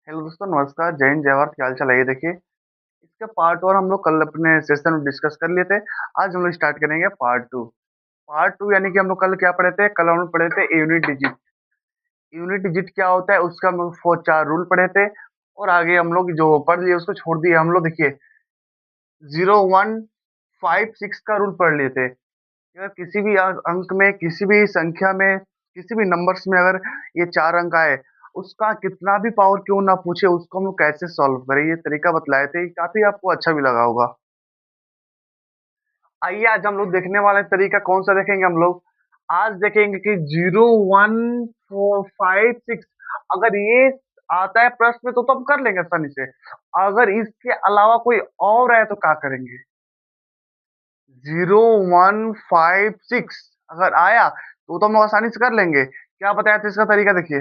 Hello दोस्तों, नमस्कार। जय हिंद, जय भारत। क्या हाल चाल है? ये देखिए, इसका पार्ट वन हम लोग कल अपने सेशन में डिस्कस कर लिए थे। आज हम लोग स्टार्ट करेंगे पार्ट टू। पार्ट टू यानी कि हम लोग कल क्या पढ़े थे? कल हम लोग पढ़े थे यूनिट डिजिट। यूनिट डिजिट क्या होता है उसका हम लोग 4 रूल पढ़े थे। और आगे हम लोग जो पढ़ लिए उसको छोड़ दिए। हम लोग देखिए 0156 का रूल पढ़ लिए थे। अगर किसी भी अंक में, किसी भी संख्या में, किसी भी नंबर्स में अगर ये 4 अंक आए, उसका कितना भी पावर क्यों ना पूछे, उसको हम लोग कैसे सॉल्व करें, ये तरीका बतलाए थे। काफी आपको अच्छा भी लगा होगा। आइए आज हम लोग देखने वाले तरीका कौन सा देखेंगे हम लोग। आज देखेंगे कि 01456 अगर ये आता है प्रश्न में तो हम कर लेंगे आसानी से। अगर इसके अलावा कोई और है तो क्या करेंगे? 0156 अगर आया तो हम लोग आसानी से कर लेंगे। क्या बताया था इसका तरीका? देखिए,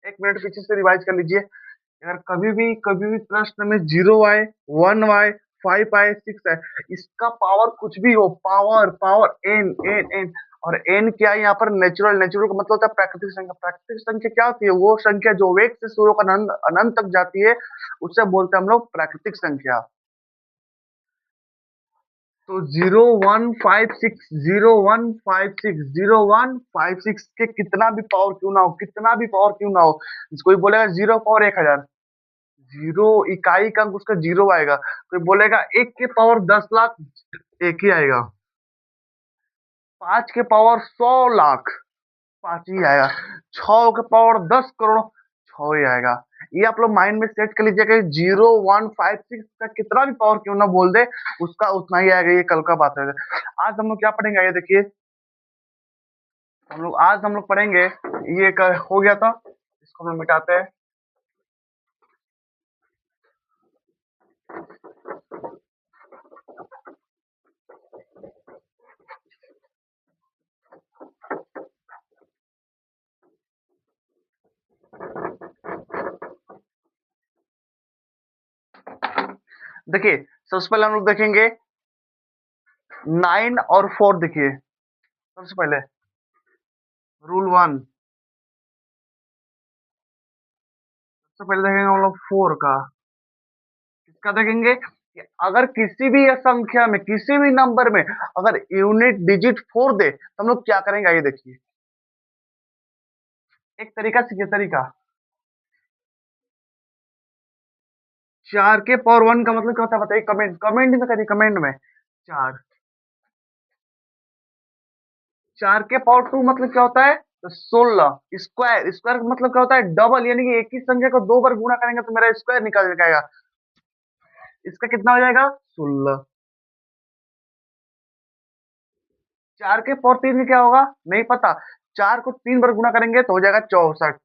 1 मिनट पीछे से रिवाइज कर लीजिए। अगर कभी भी प्रश्न में 0 आए, 1 आए, 5 आए, 6 आए, इसका पावर कुछ भी हो, power power N N N. और एन क्या है यहाँ पर? नेचुरल। नेचुरल का मतलब होता है प्राकृतिक संख्या। प्राकृतिक संख्या क्या होती है? वो संख्या जो वेग से शुरू होकर अनंत अनंत तक जाती है, उससे बोलते हैं हम लोग प्राकृतिक संख्या। तो 0156, 0156 के कितना भी पावर क्यों ना हो, कितना भी पावर क्यों ना हो। कोई बोलेगा 0 पावर 1000, जीरो इकाई का अंक उसका 0 आएगा। कोई बोलेगा 1 के पावर 10 लाख, एक ही आएगा। 5 के पावर 100 लाख, 5 ही आएगा। 6 के पावर 10 करोड़, 6 ही आएगा। ये आप लोग माइंड में सेट कर लीजिएगा। 0156 का कितना भी पावर क्यों ना बोल दे, उसका उतना ही आएगा। ये कल का बात है। आज हम लोग क्या पढ़ेंगे? ये देखिए, आज हम लोग पढ़ेंगे। ये हो गया था, इसको हम लोग मिटाते हैं। देखिए, सबसे पहले हम लोग देखेंगे 9 और 4। देखिए, सबसे पहले रूल 1। सबसे पहले देखेंगे हम लोग 4 का। किसका देखेंगे? कि अगर किसी भी संख्या में, किसी भी नंबर में अगर यूनिट डिजिट 4 दे तो हम लोग क्या करेंगे? आइए देखिए, एक तरीका सीखिए। तरीका 4 के पावर 1 का मतलब क्या होता है बताइए? कमेंट कमेंट में करिए, कमेंट में। 4। 4 के पावर 2 मतलब क्या होता है? तो 16। स्क्वायर स्क्वायर का मतलब क्या होता है? डबल, यानी कि एक ही संख्या को 2 बार गुणा करेंगे तो मेरा स्क्वायर निकल जाएगा। इसका कितना हो जाएगा? 16। 4 के पावर 3 में क्या होगा? नहीं पता। 4 को 3 बार गुणा करेंगे तो हो जाएगा 64।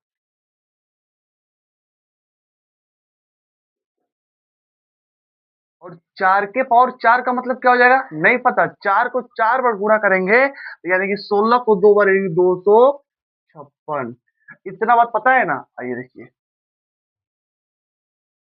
और 4 के पावर 4 का मतलब क्या हो जाएगा? नहीं पता। 4 को 4 बार गुणा करेंगे तो यानी कि 16 को 2 बार, यानी 256। इतना बात पता है ना? आइए देखिए।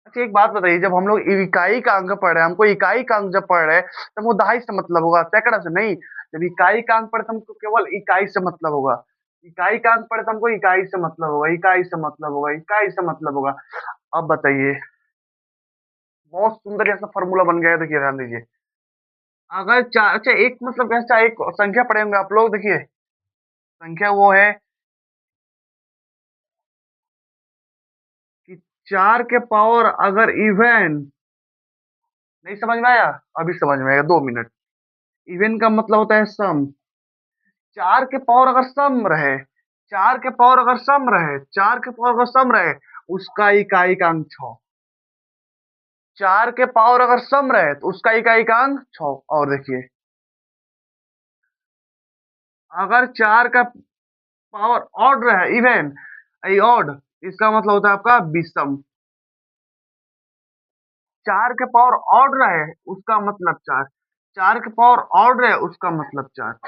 अच्छा, एक बात बताइए, जब हम लोग इकाई का अंक पढ़ रहे हैं, हमको इकाई का अंक जब पढ़ रहे हैं तो वो दहाई से मतलब होगा, सैकड़ा से नहीं। जब इकाई का अंक पढ़े तो हमको केवल इकाई से मतलब होगा। इकाई का अंक पढ़े तो हमको इकाई से मतलब होगा, इकाई से मतलब होगा, इकाई से मतलब होगा। अब बताइए, बहुत सुंदर ऐसा फॉर्मूला बन गया है। देखिए, ध्यान दीजिए। अगर चार, अच्छा, एक मतलब कैसा, एक संख्या पढ़ेंगे आप लोग। देखिए, संख्या वो है कि 4 के पावर अगर इवन, नहीं समझ में आया? अभी समझ में आएगा, 2 मिनट। इवन का मतलब होता है सम। 4 के पावर अगर सम रहे, 4 के पावर अगर सम रहे, 4 के पावर अगर सम रहे, उसका इकाई का अंक 6। 4 के पावर अगर सम रहे तो उसका इकाई का अंक 6। और देखिए, अगर 4 का पावर ऑड रहे, इवन, ऑड, इसका मतलब होता है आपका विषम। 4 के पावर ऑड रहे उसका मतलब 4। 4 के पावर ऑड रहे उसका मतलब 4।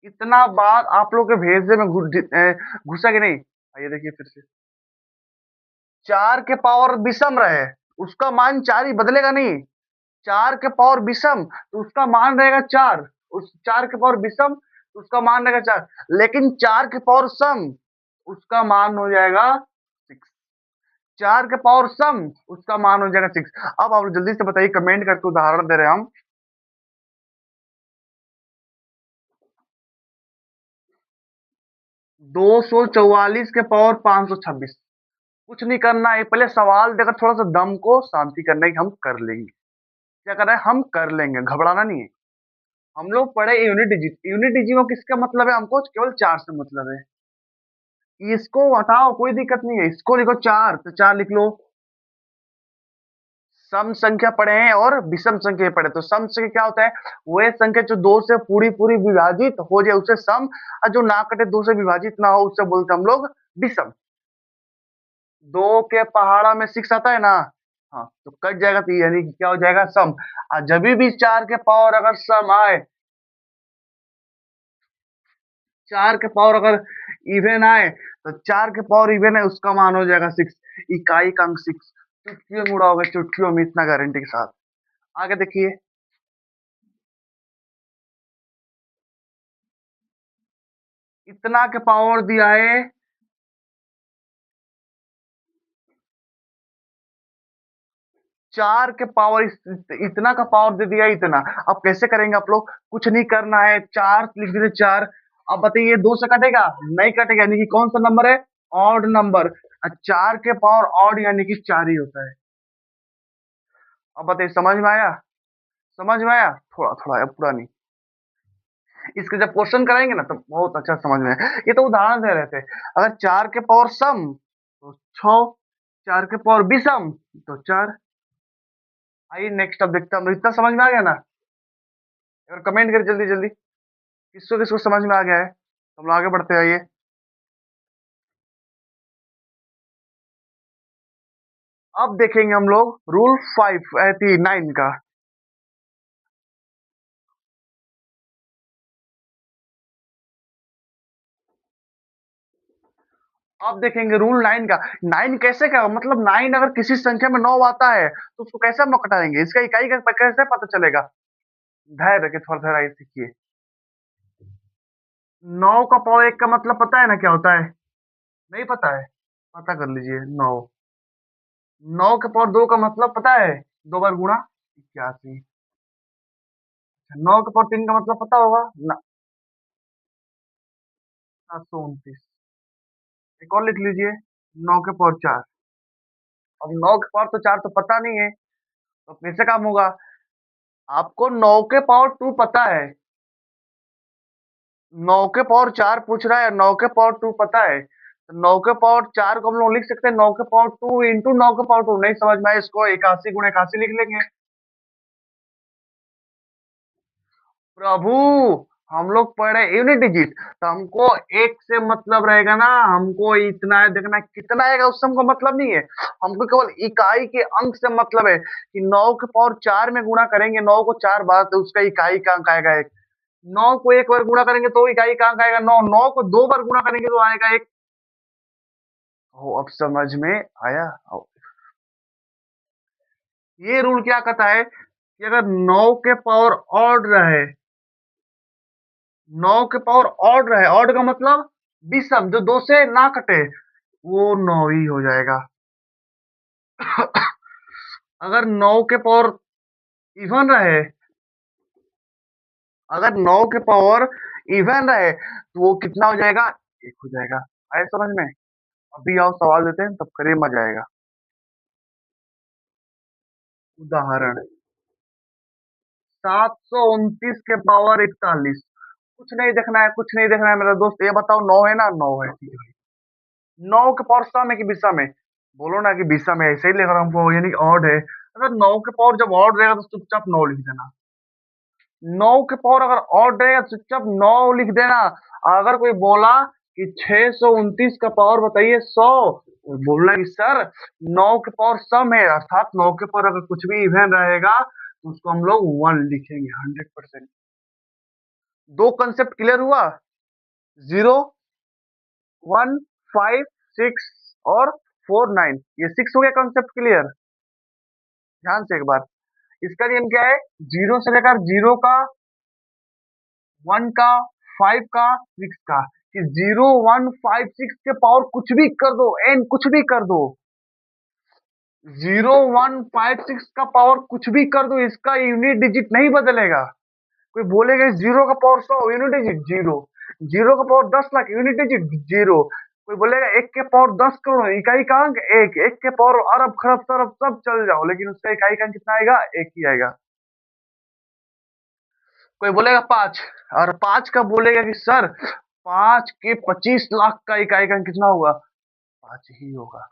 इतना बात आप लोग के भेजे में घुसा कि नहीं? आइए देखिए फिर से। 4 के पावर विषम रहे, उसका मान 4 ही, बदलेगा नहीं। 4 के पावर विषम तो उसका मान रहेगा 4। उस 4 के पावर विषम तो उसका मान रहेगा 4। लेकिन 4 के पावर सम, उसका मान हो जाएगा 6। 4 के पावर सम, उसका मान हो जाएगा 6। अब आप जल्दी से बताइए, कमेंट करके उदाहरण दे रहे हैं हम। 244 के पावर 526। कुछ नहीं करना है, पहले सवाल देकर थोड़ा सा दम को शांति करना है कि हम कर लेंगे। क्या कर रहे हैं, हम कर लेंगे, घबराना नहीं है। हम लोग पढ़े यूनिट डिजिट, यूनिट डिजिट में किसका मतलब है, हमको केवल 4 से मतलब है। इसको हटाओ, कोई दिक्कत नहीं है, इसको लिखो 4 तो 4 लिख लो। सम संख्या पढ़े हैं और विषम संख्या पढ़े, तो सम संख्या क्या होता है, वह संख्या जो 2 से पूरी पूरी विभाजित हो जाए उसे सम, और जो ना कटे 2 से विभाजित ना हो उससे बोलते हम लोग विषम। 2 के पहाड़ा में 6 आता है ना, हाँ तो कट जाएगा, तो यानी कि क्या हो जाएगा, सम। और जब भी 4 के पावर अगर सम आए, 4 के पावर अगर इवन आए, तो 4 के पावर इवन है उसका मान हो जाएगा 6। इकाई का अंक 6। चुटकियों में उड़ाओगे, चुटकियों में, इतना गारंटी के साथ। आगे देखिए, इतना के पावर दिया है, 4 के पावर इतना का पावर दे दिया इतना। अब कैसे करेंगे आप लोग, कुछ नहीं करना है, 4 लिख दीजिए 4। अब बताइए 2 से कटेगा, नहीं कटेगा, यानी कि कौन सा नंबर है, ऑड नंबर। 4 के पावर ऑड यानी कि 4 ही होता है। अब बताइए, समझ में आया, समझ में आया, थोड़ा थोड़ा आया, पूरा नहीं। इसके जब क्वेश्चन कराएंगे ना तो बहुत अच्छा समझ में आए। ये तो उदाहरण दे रहे थे। अगर 4 के पावर सम तो 6, 4 के पावर विषम तो 4। आइए नेक्स्ट, अब देखते हैं हम, इतना समझ में आ गया ना। अगर कमेंट करें जल्दी जल्दी, किसको किसको समझ में आ गया है, तो हम लोग आगे बढ़ते आइए। अब देखेंगे हम लोग रूल 9 का। अब देखेंगे रूल 9 का। 9 कैसे का मतलब, 9 अगर किसी संख्या में 9 आता है तो उसको कैसे हम लोग घटाएंगे, इसका इकाई का कैसे पता चलेगा। धैर्य रखे, थोड़ा धैर्य सीखिए। 9 का पावर 1 का मतलब पता है ना क्या होता है, नहीं पता है, पता कर लीजिए। 9, 9 के पावर 2 का मतलब पता है, 2 बार गुणा 81। 9 के पावर 3 का मतलब पता होगा ना, 729। एक और लिख लीजिए, 9 के पावर 4। अब 9 के पावर तो 4 तो पता नहीं है, तो कैसे काम होगा। आपको 9 के पावर 2 पता है, 9 के पावर 4 पूछ रहा है, 9 के पावर 2 पता है, तो 9 के पावर 4 को हम लोग लिख सकते हैं 9 के पावर 2 इंटू 9 के पावर 2। नहीं समझ में आया, इसको 81 गुणे 81 लिख लेंगे। प्रभु, हम लोग पढ़े यूनिट डिजिट, तो हमको एक से मतलब रहेगा ना, हमको इतना है देखना, कितना आएगा उससे हमको मतलब नहीं है। हमको केवल इकाई के अंक से मतलब है कि 9 के पावर 4 में गुणा करेंगे, 9 को 4 बार, तो उसका इकाई का अंक आएगा 1। 9 को 1 बार गुणा करेंगे तो इकाई का अंक आएगा 9। 9 को 2 बार गुणा करेंगे तो आएगा 1। हो, अब समझ में आया। ये रूल क्या कहता है कि अगर 9 के पावर ऑड रहे, 9 के पावर ऑड रहे, ऑड का मतलब विषम, जो 2 से ना कटे, वो 9 ही हो जाएगा। अगर 9 के पावर इवन रहे, अगर 9 के पावर इवन रहे तो वो कितना हो जाएगा, 1 हो जाएगा। आए समझ में। अभी आओ सवाल देते हैं, तब करिए, मजा आएगा। उदाहरण, 729 के पावर 41। कुछ नहीं देखना है, कुछ नहीं देखना है मेरा दोस्त, ये बताओ 9 है ना, 9 है, ठीक है। 9 के पावर सम है कि विषम है, बोलो ना कि विषम है, ऐसे ही लेकर हमको, यानी ऑड है। अगर 9 के पावर जब ऑड रहेगा तो चुपचाप 9 लिख देना। 9 के पावर अगर ऑड रहेगा तो चुपचाप 9 लिख देना। अगर कोई बोला कि 629 का पावर बताइए 100, बोलना कि सर 9 के पावर सम है, अर्थात 9 के पावर अगर कुछ भी इवन रहेगा तो उसको हम लोग 1 लिखेंगे 100%। दो कंसेप्ट क्लियर हुआ, 0, 1, 5, 6 और 4, 9, ये 6 हो गया कंसेप्ट क्लियर। ध्यान से एक बार, इसका नियम क्या है, जीरो से लेकर जीरो का, 1 का, 5 का, 6 का, कि 0, 1, 5, 6 के पावर कुछ भी कर दो, एन कुछ भी कर दो, 0156 का पावर कुछ भी कर दो, इसका यूनिट डिजिट नहीं बदलेगा। कोई बोलेगा 0 का पावर 100 यूनिट डिजिट 0, 0 का पावर 10 लाख यूनिट डिजिट 0, कोई बोलेगा 1 के पावर 10 करोड़ इकाई का अंक 1, 1 के पावर अरब खरब सरब सब चल जाओ, लेकिन उसका इकाई का अंक कितना आएगा? 1 ही आएगा। कोई बोलेगा 5, और 5 का बोलेगा कि सर 5 के 25 लाख का इकाई का अंक कितना होगा? 5 ही होगा।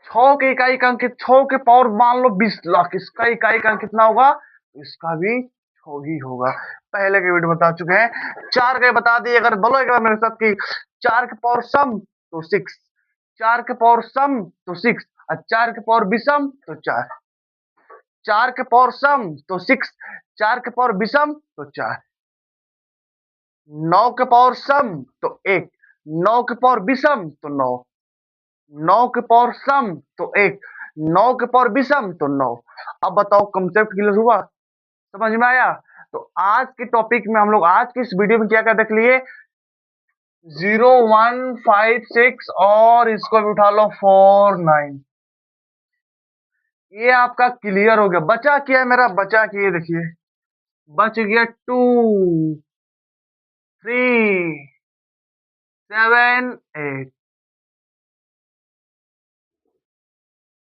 6 के इकाई का अंक 6 के पावर मान लो 20 लाख, इसका इकाई का अंक कितना होगा? इसका भी 6 ही होगा। पहले के वीडियो बता चुके हैं। 4 के बता दिए, अगर बोलो एक बार मेरे साथ कि 4 के पावर सम तो 6, 4 के पावर सम तो 6, और 4 के पावर विषम तो 4, 4 के पावर सम तो 6, 4 के पावर विषम तो 4, 9 के पावर सम तो 1, 9 के पावर विषम तो 9, 9 के पावर सम तो 1, 9 के पावर विषम तो 9। अब बताओ कंसेप्ट क्लियर हुआ? समझ में आया? तो आज के टॉपिक में हम लोग आज की इस वीडियो में क्या क्या देख लिए? 0156 और इसको भी उठा लो 49। ये आपका क्लियर हो गया। बचा क्या है मेरा? बचा कि ये देखिए, बच गया 2, 3, 7, 8,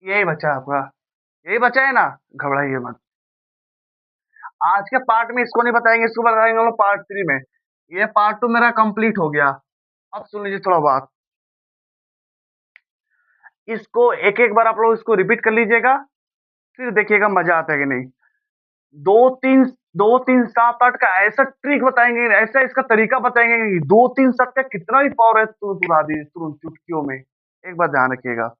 यही बचा आपका, यही बचा है ना? घबराइए मत। आज के पार्ट में इसको नहीं बताएंगे, इसको बताएंगे हम लोग पार्ट 3 में। ये पार्ट 2 मेरा कंप्लीट हो गया। अब सुन लीजिए थोड़ा बात, इसको एक एक बार आप लोग इसको रिपीट कर लीजिएगा, फिर देखिएगा मजा आता है कि नहीं। 2 3 का ऐसा ट्रिक बताएंगे, ऐसा इसका तरीका बताएंगे कि 2 3 7 का कितना भी पावर है तुरंत उड़ा दी तुरंत चुटकियों में। एक बार ध्यान रखिएगा,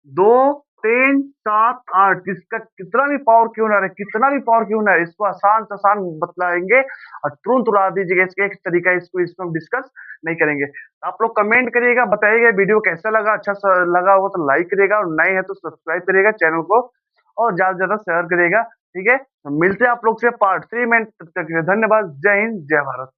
2 3 7 8 इसका कितना भी पावर क्यों ना रहे, कितना भी पावर क्यों ना है, इसको आसान से आसान बतलाएंगे और तुरंत उड़ा दीजिएगा। इसका एक तरीका इसको इसमें हम डिस्कस नहीं करेंगे। आप लोग कमेंट करिएगा, बताइएगा वीडियो कैसा लगा। अच्छा लगा हो तो लाइक करिएगा, और नए है तो सब्सक्राइब करिएगा चैनल को, और ज्यादा से ज्यादा शेयर करिएगा। ठीक है, तो मिलते हैं आप लोग से पार्ट 3 में। तब तक के लिए धन्यवाद। जय हिंद, जय भारत।